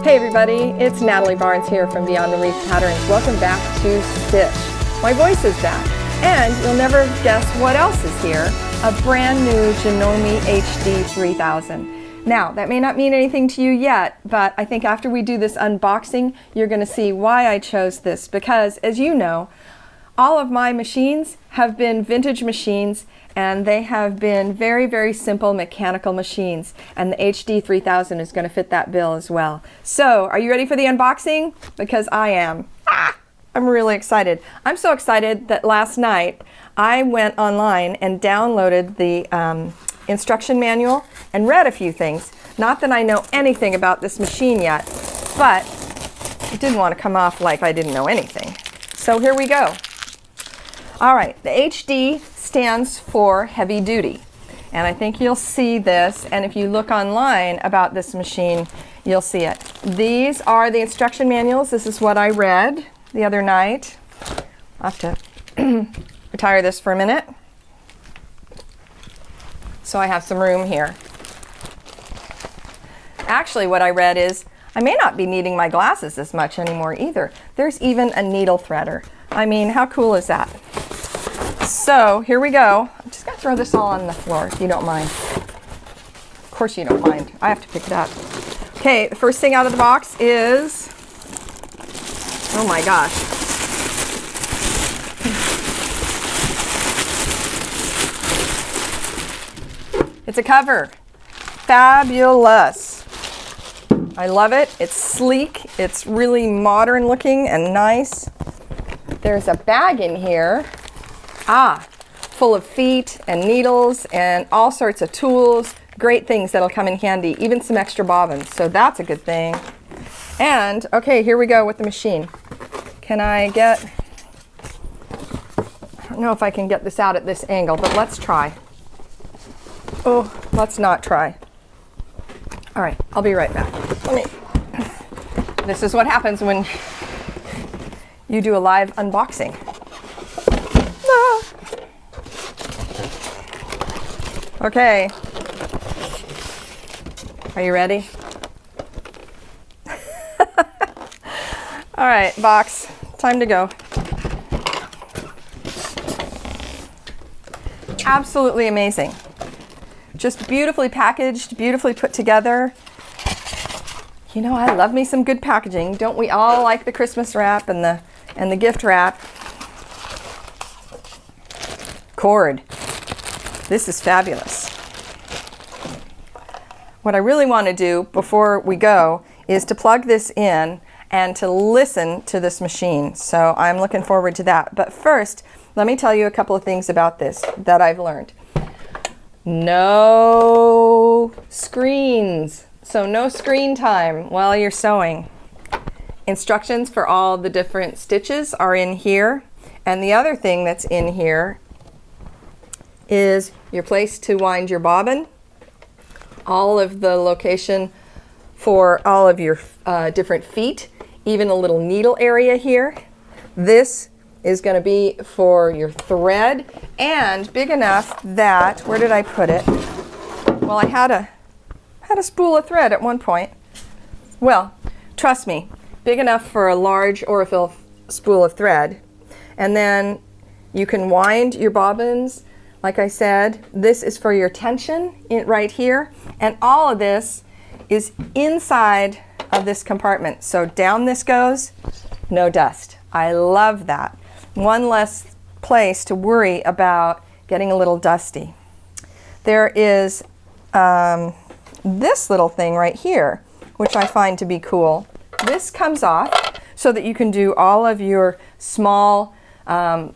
Hey everybody, it's Natalie Barnes here from Beyond the Reef Patterns. Welcome back to Stitch. My voice is back, and you'll never guess what else is here, a brand new Janome HD 3000. Now, that may not mean anything to you yet, but I think after we do this unboxing, you're going to see why I chose this, because as you know, all of my machines have been vintage machines, and they have been very, very simple mechanical machines, and the HD 3000 is going to fit that bill as well. So, are you ready for the unboxing? Because I am. I'm really excited. I'm so excited that last night I went online and downloaded the instruction manual and read a few things. Not that I know anything about this machine yet, but it didn't want to come off like I didn't know anything. So here we go. All right, the HD stands for heavy duty, and I think you'll see this, and if you look online about this machine, you'll see it. These are the instruction manuals. This is what I read the other night. I'll have to retire this for a minute so I have some room here. Actually, what I read is I may not be needing my glasses as much anymore either. There's even a needle threader. I mean, how cool is that? So here we go. I'm just going to throw this all on the floor if you don't mind. Of course you don't mind. I have to pick it up. Okay, the first thing out of the box is, oh my gosh. It's a cover. Fabulous. I love it. It's sleek. It's really modern looking and nice. There's a bag in here. Full of feet and needles and all sorts of tools, great things that'll come in handy, even some extra bobbins, so that's a good thing. And, okay, here we go with the machine. Can I get, I don't know if I can get this out at this angle, but let's try. Oh, let's not try. All right, I'll be right back. This is what happens when you do a live unboxing. Okay. Are you ready? All right, box. Time to go. Absolutely amazing. Just beautifully packaged, beautifully put together. You know, I love me some good packaging. Don't we all like the Christmas wrap and the gift wrap? Cord. This is fabulous. What I really want to do before we go is to plug this in and to listen to this machine. So I'm looking forward to that. But first, let me tell you a couple of things about this that I've learned. No screens. So no screen time while you're sewing. Instructions for all the different stitches are in here. And the other thing that's in here is your place to wind your bobbin, all of the location for all of your different feet, even a little needle area here. This is going to be for your thread, and big enough that, where did I put it? Well, I had a spool of thread at one point. Well, trust me, big enough for a large Aurifil spool of thread. And then you can wind your bobbins. Like I said, this is for your tension right here, and all of this is inside of this compartment. So down this goes, no dust. I love that. One less place to worry about getting a little dusty. There is this little thing right here, which I find to be cool. This comes off so that you can do all of your small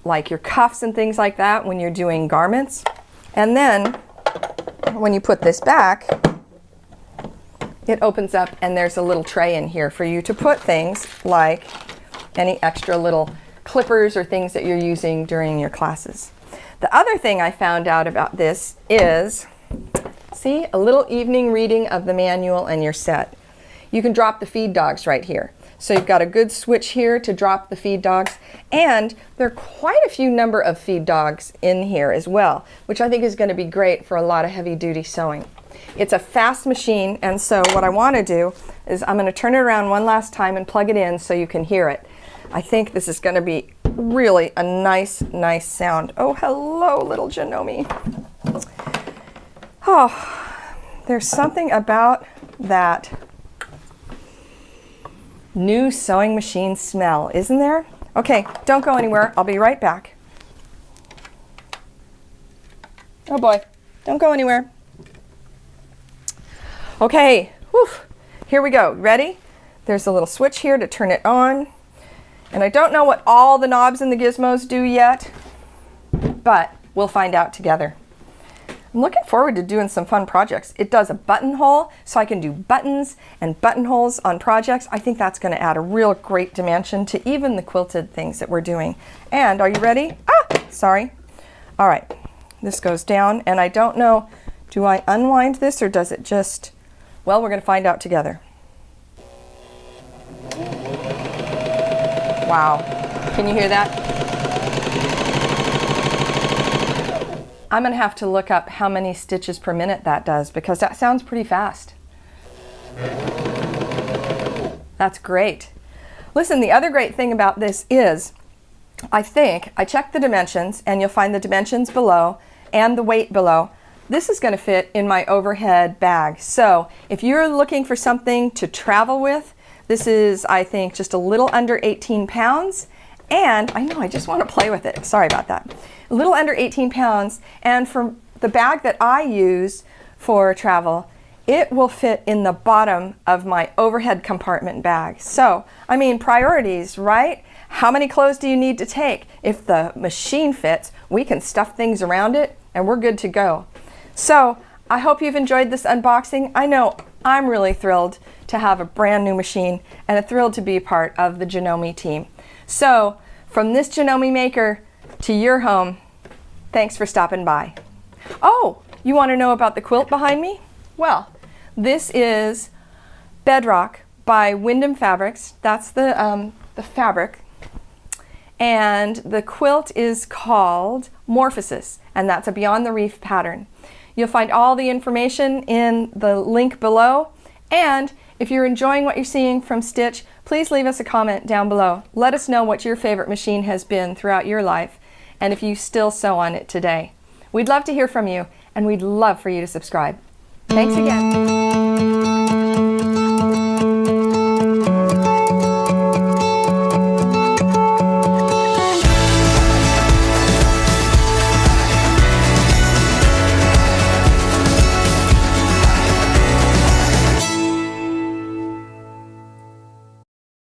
like your cuffs and things like that when you're doing garments. And then when you put this back, it opens up and there's a little tray in here for you to put things like any extra little clippers or things that you're using during your classes. The other thing I found out about this is, see, a little evening reading of the manual and your set. You can drop the feed dogs right here. So you've got a good switch here to drop the feed dogs, and there are quite a few number of feed dogs in here as well, which I think is going to be great for a lot of heavy duty sewing. It's a fast machine, and so what I want to do is I'm going to turn it around one last time and plug it in so you can hear it. I think this is going to be really a nice sound. Oh, hello, little Janome. Oh, there's something about that new sewing machine smell, isn't there? Okay, don't go anywhere. I'll be right back. Oh boy, don't go anywhere. Okay, whew, here we go. Ready? There's a little switch here to turn it on. And I don't know what all the knobs and the gizmos do yet, but we'll find out together. I'm looking forward to doing some fun projects. It does a buttonhole, so I can do buttons and buttonholes on projects. I think that's going to add a real great dimension to even the quilted things that we're doing. And are you ready? Ah, sorry. All right, this goes down, and I don't know, do I unwind this or does it just, well, we're going to find out together. Wow, can you hear that? I'm going to have to look up how many stitches per minute that does because that sounds pretty fast. That's great. Listen, the other great thing about this is I checked the dimensions, and you'll find the dimensions below and the weight below. This is going to fit in my overhead bag. So if you're looking for something to travel with, this is, I think, just a little under 18 pounds. And I know, I just want to play with it. Sorry about that. A little under 18 pounds. And for the bag that I use for travel, it will fit in the bottom of my overhead compartment bag. So, I mean, priorities, right? How many clothes do you need to take? If the machine fits, we can stuff things around it and we're good to go. So, I hope you've enjoyed this unboxing. I know I'm really thrilled to have a brand new machine and thrilled to be part of the Janome team. So, from this Janome Maker to your home, thanks for stopping by. Oh, you want to know about the quilt behind me? Well, this is Bedrock by Windham Fabrics. That's the fabric. And the quilt is called Morphosis, and that's a Beyond the Reef pattern. You'll find all the information in the link below. And if you're enjoying what you're seeing from Stitch, please leave us a comment down below. Let us know what your favorite machine has been throughout your life, and if you still sew on it today. We'd love to hear from you, and we'd love for you to subscribe. Thanks again.